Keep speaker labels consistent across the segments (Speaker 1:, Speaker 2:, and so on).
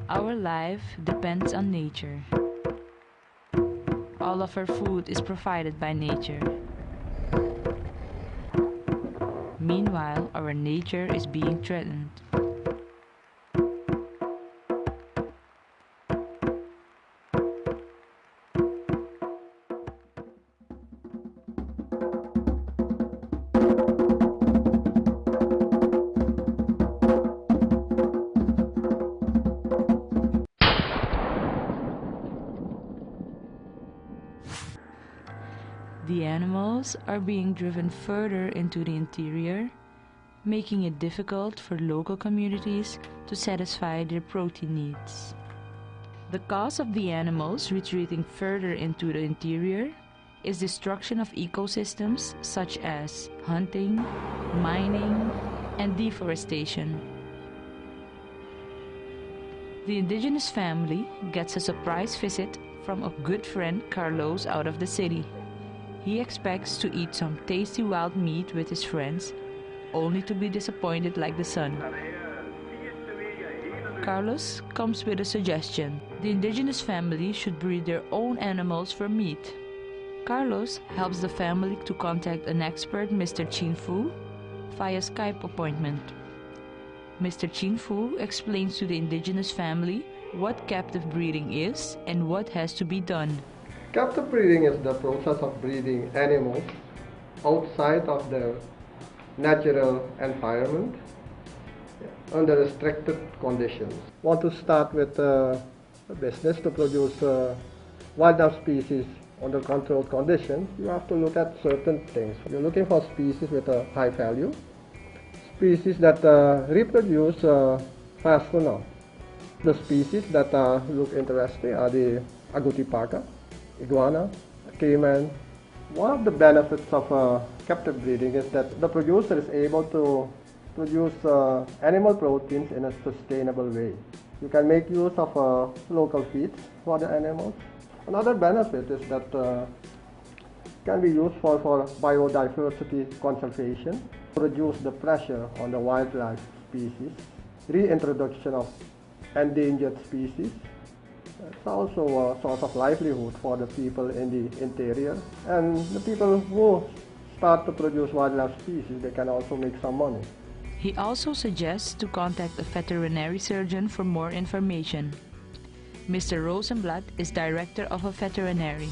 Speaker 1: Our life depends on nature. All of our food is provided by nature. Meanwhile, our nature is being threatened. The animals are being driven further into the interior, making it difficult for local communities to satisfy their protein needs. The cause of the animals retreating further into the interior is destruction of ecosystems such as hunting, mining, and deforestation. The indigenous family gets a surprise visit from a good friend Carlos out of the city. He expects to eat some tasty wild meat with his friends, only to be disappointed like the son. Carlos comes with a suggestion. The indigenous family should breed their own animals for meat. Carlos helps the family to contact an expert, Mr. Chin Fu, via Skype appointment. Mr. Chin Fu explains to the indigenous family what captive breeding is and what has to be done.
Speaker 2: Captive breeding is the process of breeding animals outside of their natural environment under restricted conditions. Want to start with a business to produce wildlife species under controlled conditions, you have to look at certain things. You're looking for species with a high value, species that reproduce fast enough. The species that look interesting are the agouti parka, iguana, caiman. One of the benefits of captive breeding is that the producer is able to produce animal proteins in a sustainable way. You can make use of local feeds for the animals. Another benefit is that can be used for biodiversity conservation, to reduce the pressure on the wildlife species, reintroduction of endangered species. It's also a source of livelihood for the people in the interior, and the people who start to produce wildlife species, they can also make some money.
Speaker 1: He also suggests to contact a veterinary surgeon for more information. Mr. Rosenblatt is director of a veterinary.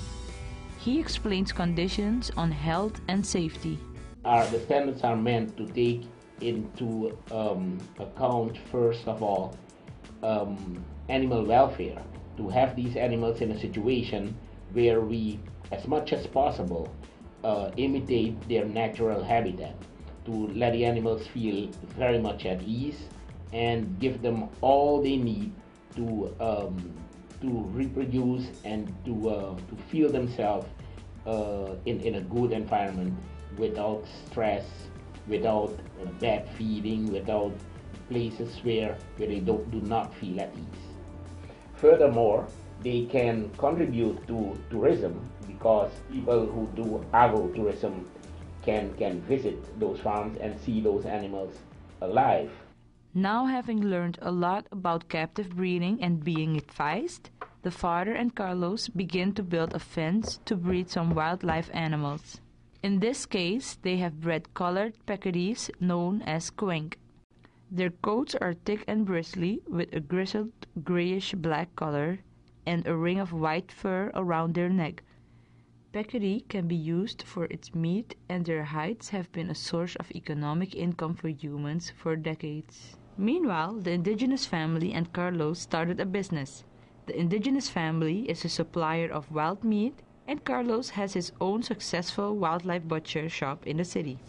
Speaker 1: He explains conditions on health and safety.
Speaker 3: The standards are meant to take into account, first of all, animal welfare, to have these animals in a situation where we, as much as possible, imitate their natural habitat, to let the animals feel very much at ease and give them all they need to reproduce and to feel themselves in a good environment, without stress, without bad feeding, without places where they do not feel at ease. Furthermore, they can contribute to tourism, because people who do agro-tourism can visit those farms and see those animals alive.
Speaker 1: Now, having learned a lot about captive breeding and being advised, the father and Carlos begin to build a fence to breed some wildlife animals. In this case, they have bred colored peccaries known as cuenc. Their coats are thick and bristly with a grizzled grayish-black color and a ring of white fur around their neck. Peccary can be used for its meat, and their hides have been a source of economic income for humans for decades. Meanwhile, the indigenous family and Carlos started a business. The indigenous family is a supplier of wild meat, and Carlos has his own successful wildlife butcher shop in the city.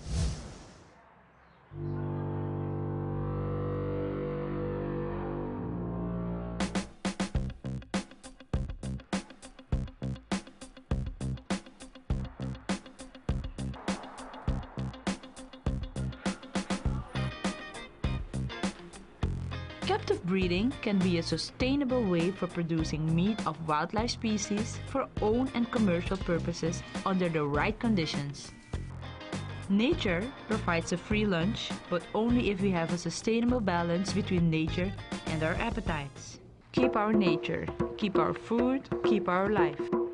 Speaker 1: Captive breeding can be a sustainable way for producing meat of wildlife species for own and commercial purposes under the right conditions. Nature provides a free lunch, but only if we have a sustainable balance between nature and our appetites. keep our nature, keep our food, keep our life.